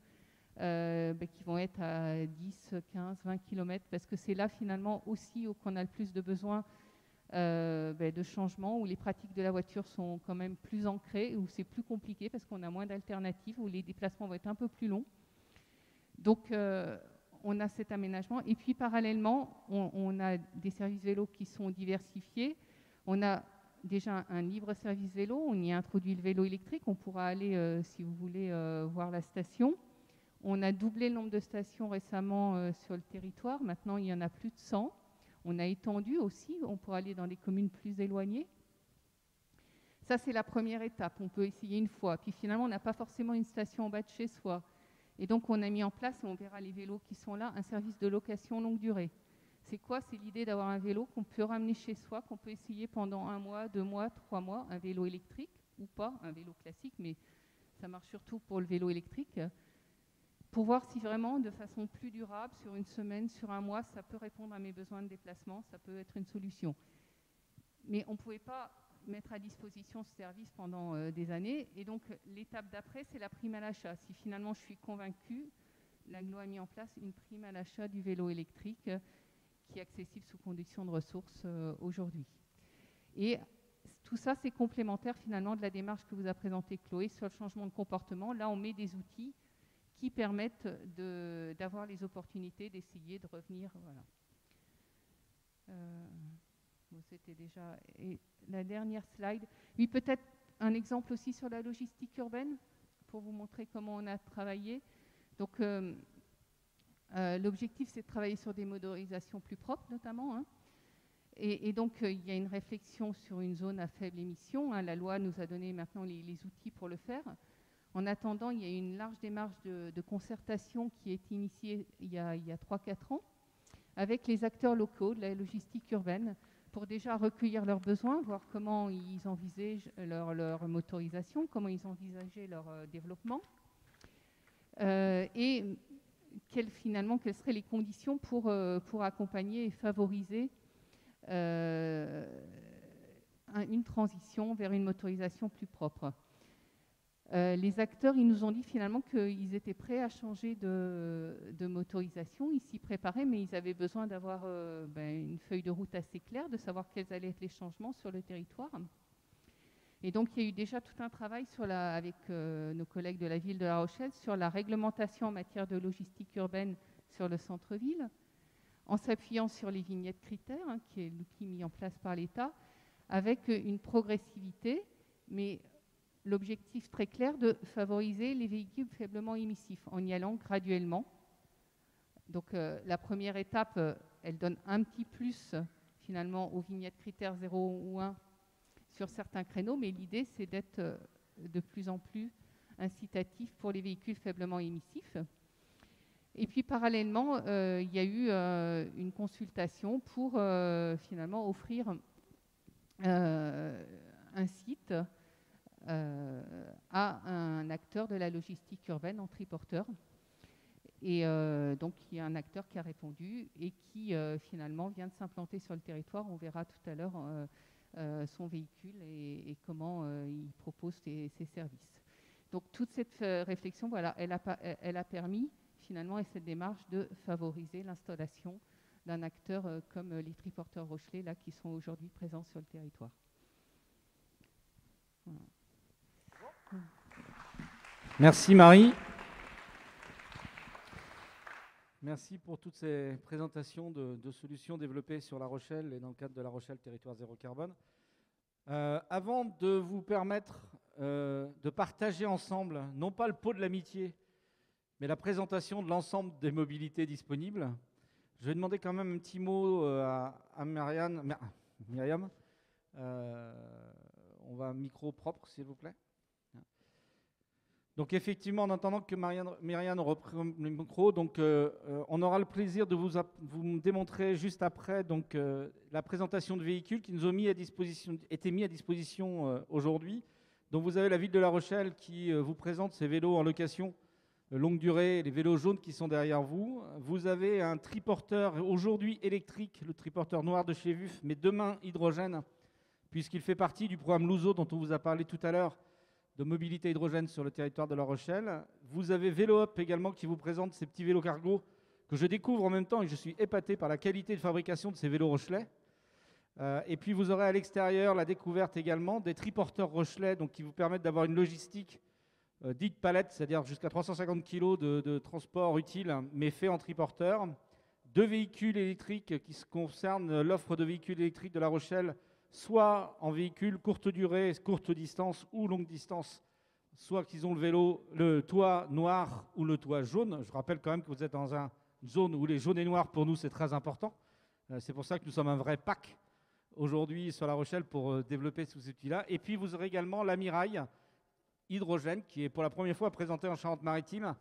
qui vont être à 10, 15, 20 km, parce que c'est là finalement aussi où on a le plus de besoins de changement, où les pratiques de la voiture sont quand même plus ancrées, où c'est plus compliqué parce qu'on a moins d'alternatives, où les déplacements vont être un peu plus longs. Donc on a cet aménagement. Et puis parallèlement, on a des services vélos qui sont diversifiés. On a déjà un libre service vélo, on y a introduit le vélo électrique, on pourra aller, si vous voulez, voir la station. On a doublé le nombre de stations récemment sur le territoire, maintenant il y en a plus de 100. On a étendu aussi, on pourra aller dans des communes plus éloignées. Ça, c'est la première étape, on peut essayer une fois. Puis finalement, on n'a pas forcément une station en bas de chez soi. Et donc, on a mis en place, et on verra les vélos qui sont là, un service de location longue durée. C'est quoi? C'est l'idée d'avoir un vélo qu'on peut ramener chez soi, qu'on peut essayer pendant 1 mois, 2 mois, 3 mois, un vélo électrique ou pas, un vélo classique, mais ça marche surtout pour le vélo électrique, pour voir si vraiment, de façon plus durable, sur une semaine, sur 1 mois, ça peut répondre à mes besoins de déplacement, ça peut être une solution. Mais on ne pouvait pas mettre à disposition ce service pendant des années, et donc l'étape d'après, c'est la prime à l'achat. Si finalement je suis convaincue, l'AGLO a mis en place une prime à l'achat du vélo électrique qui est accessible sous conditions de ressources aujourd'hui. Et tout ça, c'est complémentaire finalement de la démarche que vous a présentée Chloé sur le changement de comportement. Là, on met des outils qui permettent d'avoir les opportunités d'essayer de revenir. Voilà. C'était déjà... Et la dernière slide. Oui, peut-être un exemple aussi sur la logistique urbaine pour vous montrer comment on a travaillé. Donc, l'objectif, c'est de travailler sur des motorisations plus propres, notamment. Hein. Et donc, il y a une réflexion sur une zone à faible émission. Hein. La loi nous a donné maintenant les outils pour le faire. En attendant, il y a une large démarche de concertation qui est initiée il y a 3-4 ans avec les acteurs locaux de la logistique urbaine pour déjà recueillir leurs besoins, voir comment ils envisagent leur motorisation, comment ils envisageaient leur développement et quelles seraient les conditions pour accompagner et favoriser une transition vers une motorisation plus propre. Les acteurs, ils nous ont dit finalement qu'ils étaient prêts à changer de motorisation, ils s'y préparaient, mais ils avaient besoin d'avoir une feuille de route assez claire, de savoir quels allaient être les changements sur le territoire. Et donc, il y a eu déjà tout un travail avec nos collègues de la ville de La Rochelle sur la réglementation en matière de logistique urbaine sur le centre-ville, en s'appuyant sur les vignettes critères, hein, qui est l'outil mis en place par l'État, avec une progressivité, mais l'objectif très clair de favoriser les véhicules faiblement émissifs en y allant graduellement. Donc la première étape, elle donne un petit plus finalement aux vignettes critères 0 ou 1 sur certains créneaux, mais l'idée c'est d'être de plus en plus incitatif pour les véhicules faiblement émissifs. Et puis parallèlement, il y a eu une consultation pour finalement offrir un site à un acteur de la logistique urbaine en triporteur. Et donc, il y a un acteur qui a répondu et qui finalement vient de s'implanter sur le territoire. On verra tout à l'heure son véhicule et comment il propose ses services. Donc, toute cette réflexion, voilà, elle a permis finalement, et cette démarche, de favoriser l'installation d'un acteur comme les triporteurs Rochelet, là, qui sont aujourd'hui présents sur le territoire. Voilà. Merci Marie. Merci pour toutes ces présentations de solutions développées sur La Rochelle et dans le cadre de La Rochelle Territoire Zéro Carbone. Avant de vous permettre de partager ensemble, non pas le pot de l'amitié, mais la présentation de l'ensemble des mobilités disponibles, je vais demander quand même un petit mot à Myriam. On va un micro propre, s'il vous plaît. Donc effectivement, en attendant que Myriam reprenne le micro, donc, on aura le plaisir de vous démontrer juste après donc, la présentation de véhicules qui nous ont été mis à disposition aujourd'hui Donc vous avez la ville de La Rochelle qui vous présente ses vélos en location longue durée, les vélos jaunes qui sont derrière vous. Vous avez un triporteur aujourd'hui électrique, le triporteur noir de chez VUF, mais demain hydrogène, puisqu'il fait partie du programme Louzo dont on vous a parlé tout à l'heure, de mobilité hydrogène sur le territoire de La Rochelle. Vous avez VéloUp également qui vous présente ces petits vélos cargo que je découvre en même temps et je suis épaté par la qualité de fabrication de ces vélos Rochelais. Et puis vous aurez à l'extérieur la découverte également des triporteurs Rochelais donc qui vous permettent d'avoir une logistique dite palette, c'est-à-dire jusqu'à 350 kg de transport utile, mais fait en triporteur. 2 véhicules électriques qui concernent l'offre de véhicules électriques de La Rochelle, soit en véhicule courte durée, courte distance ou longue distance, soit qu'ils ont le toit noir ou le toit jaune. Je rappelle quand même que vous êtes dans une zone où les jaunes et noirs, pour nous, c'est très important. C'est pour ça que nous sommes un vrai pack aujourd'hui sur La Rochelle pour développer ces outils-là. Et puis, vous aurez également l'Amirail hydrogène, qui est pour la première fois présenté en Charente-Maritime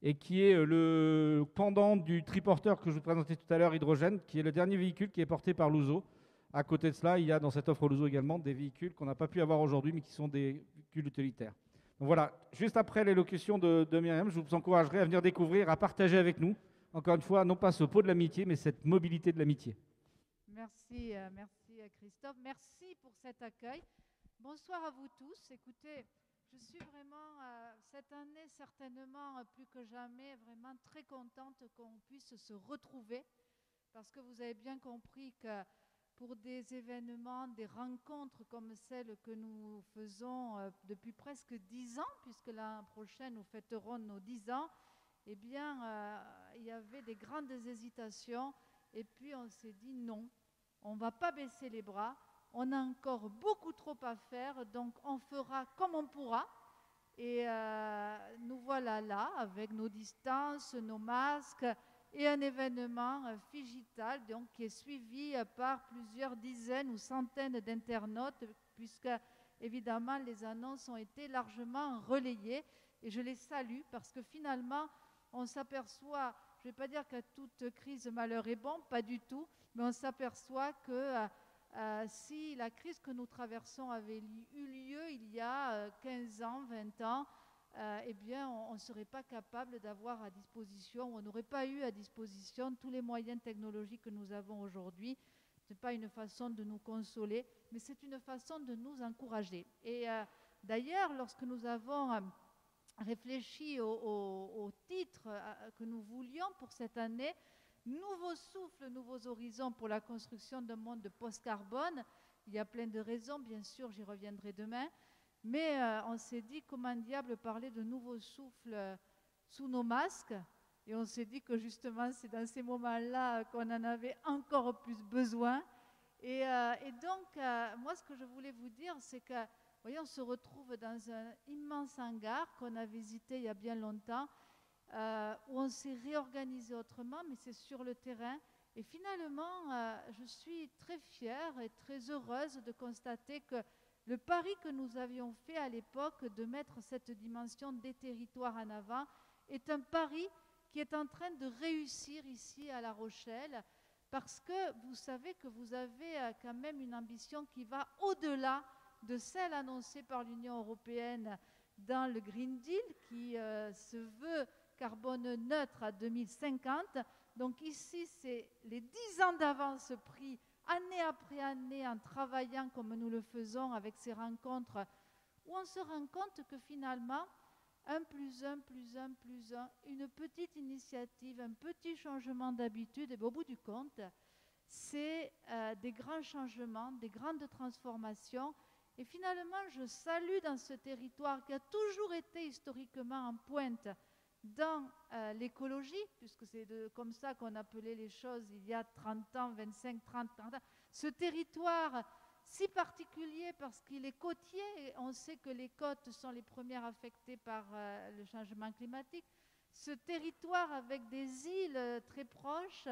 et qui est le pendant du triporteur que je vous présentais tout à l'heure, hydrogène, qui est le dernier véhicule qui est porté par Louzo. À côté de cela, il y a dans cette offre Louzo également des véhicules qu'on n'a pas pu avoir aujourd'hui, mais qui sont des véhicules utilitaires. Donc voilà, juste après l'élocution de Myriam, je vous encouragerai à venir découvrir, à partager avec nous, encore une fois, non pas ce pot de l'amitié, mais cette mobilité de l'amitié. Merci, merci Christophe. Merci pour cet accueil. Bonsoir à vous tous. Écoutez, je suis vraiment, cette année, certainement plus que jamais, vraiment très contente qu'on puisse se retrouver parce que vous avez bien compris que pour des événements, des rencontres comme celles que nous faisons depuis presque 10 ans, puisque l'an prochain nous fêterons nos 10 ans, eh bien, il y avait des grandes hésitations et puis on s'est dit non, on ne va pas baisser les bras. On a encore beaucoup trop à faire, donc on fera comme on pourra. Et nous voilà là, avec nos distances, nos masques, et un événement Figital, donc, qui est suivi par plusieurs dizaines ou centaines d'internautes, puisque, évidemment, les annonces ont été largement relayées. Et je les salue, parce que finalement, on s'aperçoit, je ne vais pas dire qu'à toute crise, malheur est bon, pas du tout, mais on s'aperçoit que si la crise que nous traversons avait eu lieu il y a 15 ans, 20 ans, eh bien, on ne serait pas capable d'avoir à disposition, on n'aurait pas eu à disposition tous les moyens technologiques que nous avons aujourd'hui. Ce n'est pas une façon de nous consoler, mais c'est une façon de nous encourager. Et d'ailleurs, lorsque nous avons réfléchi au titre que nous voulions pour cette année, Nouveau souffle, nouveaux horizons pour la construction d'un monde post-carbone. Il y a plein de raisons, bien sûr, j'y reviendrai demain. Mais on s'est dit, comment diable parler de nouveau souffle sous nos masques? Et on s'est dit que justement, c'est dans ces moments-là qu'on en avait encore plus besoin. Et donc, moi, ce que je voulais vous dire, c'est que, vous voyez, on se retrouve dans un immense hangar qu'on a visité il y a bien longtemps, où on s'est réorganisé autrement, mais c'est sur le terrain. Et finalement, je suis très fière et très heureuse de constater que le pari que nous avions fait à l'époque de mettre cette dimension des territoires en avant est un pari qui est en train de réussir ici à La Rochelle, parce que vous savez que vous avez quand même une ambition qui va au-delà de celle annoncée par l'Union européenne dans le Green Deal, qui se veut carbone neutre à 2050. Donc ici, c'est les 10 ans d'avance pris année après année en travaillant comme nous le faisons avec ces rencontres où on se rend compte que finalement, 1 + 1 + 1 + 1, une petite initiative, un petit changement d'habitude, et bien, au bout du compte, c'est des grands changements, des grandes transformations. Et finalement, je salue dans ce territoire qui a toujours été historiquement en pointe dans l'écologie, puisque c'est comme ça qu'on appelait les choses il y a 30 ans, 25, 30 ans, ce territoire si particulier parce qu'il est côtier, et on sait que les côtes sont les premières affectées par le changement climatique, ce territoire avec des îles très proches,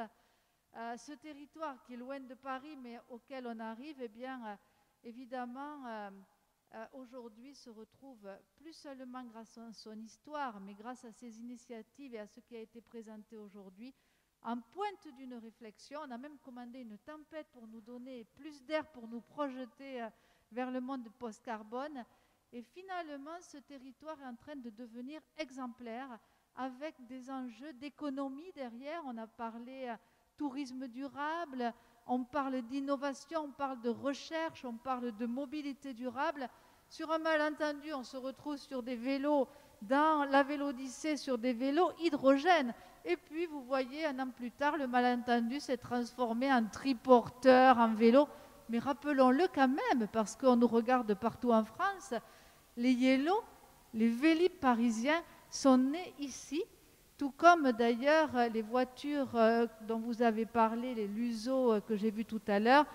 ce territoire qui est loin de Paris mais auquel on arrive, eh bien, évidemment, aujourd'hui se retrouve plus seulement grâce à son histoire, mais grâce à ses initiatives et à ce qui a été présenté aujourd'hui, en pointe d'une réflexion. On a même commandé une tempête pour nous donner plus d'air, pour nous projeter vers le monde post-carbone. Et finalement, ce territoire est en train de devenir exemplaire avec des enjeux d'économie derrière. On a parlé tourisme durable, on parle d'innovation, on parle de recherche, on parle de mobilité durable. Sur un malentendu, on se retrouve sur des vélos, dans la Vélodyssée, sur des vélos hydrogène. Et puis, vous voyez, un an plus tard, le malentendu s'est transformé en triporteur, en vélo. Mais rappelons-le quand même, parce qu'on nous regarde partout en France, les Yellow, les Vélib parisiens sont nés ici, tout comme d'ailleurs les voitures dont vous avez parlé, les Luso que j'ai vues tout à l'heure,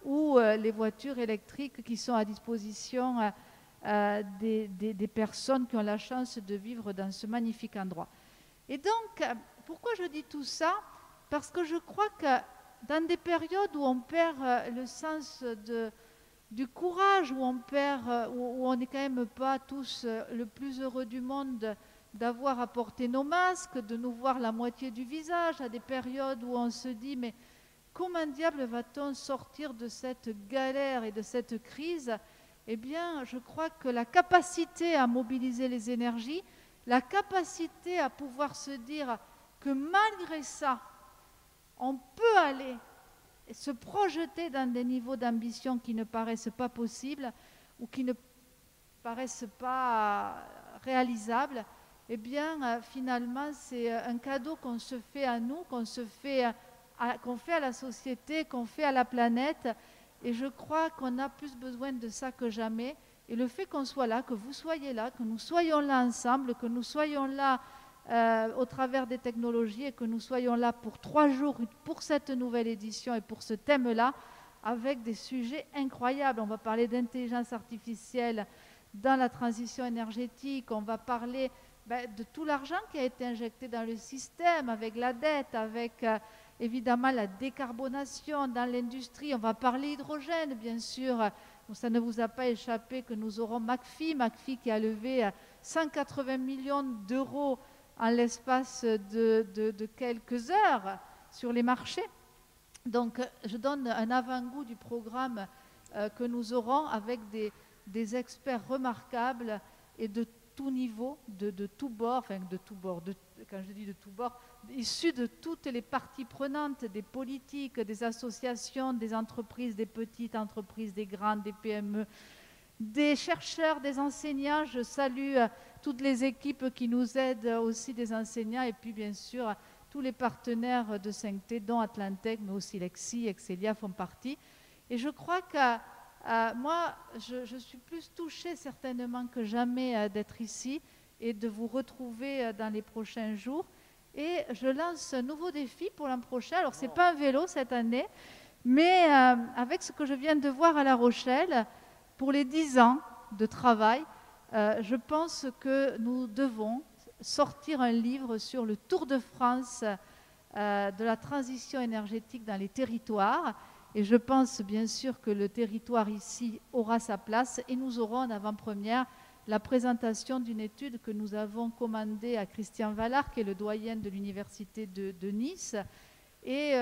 ou les voitures électriques qui sont à disposition des personnes qui ont la chance de vivre dans ce magnifique endroit. Et donc, pourquoi je dis tout ça? Parce que je crois que dans des périodes où on perd le sens du courage, où on n'est quand même pas tous le plus heureux du monde d'avoir à porter nos masques, de nous voir la moitié du visage, à des périodes où on se dit mais comment diable va-t-on sortir de cette galère et de cette crise? Eh bien, je crois que la capacité à mobiliser les énergies, la capacité à pouvoir se dire que malgré ça, on peut aller se projeter dans des niveaux d'ambition qui ne paraissent pas possibles ou qui ne paraissent pas réalisables, eh bien, finalement, c'est un cadeau qu'on se fait à nous, qu'on fait à la société, qu'on fait à la planète. Et je crois qu'on a plus besoin de ça que jamais. Et le fait qu'on soit là, que vous soyez là, que nous soyons là ensemble, que nous soyons là au travers des technologies et que nous soyons là pour 3 jours pour cette nouvelle édition et pour ce thème-là, avec des sujets incroyables. On va parler d'intelligence artificielle dans la transition énergétique, on va parler de tout l'argent qui a été injecté dans le système, avec la dette, avec évidemment la décarbonation dans l'industrie. On va parler hydrogène, bien sûr. Ça ne vous a pas échappé que nous aurons McPhy qui a levé 180 millions d'euros en l'espace de quelques heures sur les marchés. Donc, je donne un avant-goût du programme que nous aurons avec des experts remarquables et de tout niveau, de tout bord, enfin de tout bord, quand je dis de tout bord, issus de toutes les parties prenantes, des politiques, des associations, des entreprises, des petites entreprises, des grandes, des PME, des chercheurs, des enseignants. Je salue toutes les équipes qui nous aident, aussi des enseignants, et puis bien sûr tous les partenaires de 5T, dont Atlantec, mais aussi Lexi, Excelia font partie. Et je crois que moi, je suis plus touchée certainement que jamais d'être ici et de vous retrouver dans les prochains jours. Et je lance un nouveau défi pour l'an prochain. Alors, ce n'est pas un vélo cette année, mais avec ce que je viens de voir à La Rochelle, pour les 10 ans de travail, je pense que nous devons sortir un livre sur le Tour de France de la transition énergétique dans les territoires. Et je pense bien sûr que le territoire ici aura sa place et nous aurons en avant-première la présentation d'une étude que nous avons commandée à Christian Vallard, qui est le doyen de l'université de Nice. Et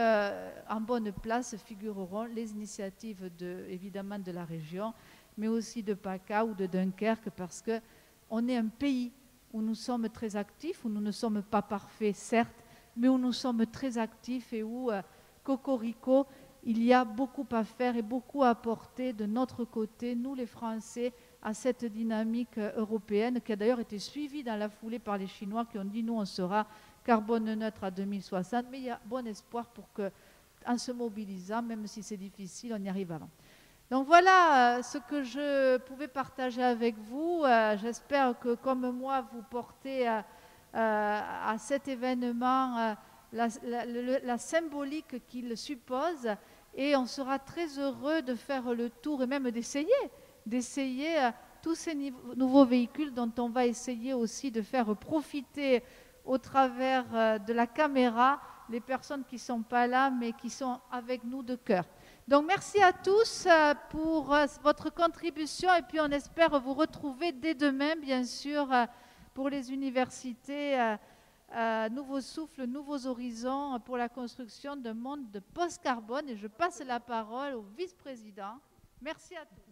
en bonne place figureront les initiatives évidemment de la région, mais aussi de PACA ou de Dunkerque, parce qu'on est un pays où nous sommes très actifs, où nous ne sommes pas parfaits, certes, mais où nous sommes très actifs et où, cocorico, il y a beaucoup à faire et beaucoup à apporter de notre côté, nous les Français, à cette dynamique européenne qui a d'ailleurs été suivie dans la foulée par les Chinois qui ont dit nous on sera carbone neutre à 2060, mais il y a bon espoir pour qu'en se mobilisant, même si c'est difficile, on y arrive avant. Donc voilà ce que je pouvais partager avec vous. J'espère que comme moi vous portez à cet événement la symbolique qu'il suppose, et on sera très heureux de faire le tour et même d'essayer tous ces nouveaux véhicules dont on va essayer aussi de faire profiter au travers de la caméra les personnes qui ne sont pas là mais qui sont avec nous de cœur. Donc merci à tous pour votre contribution et puis on espère vous retrouver dès demain bien sûr pour les universités. Nouveau souffle, nouveaux horizons pour la construction d'un monde de post-carbone. Et je passe la parole au vice-président. Merci à tous.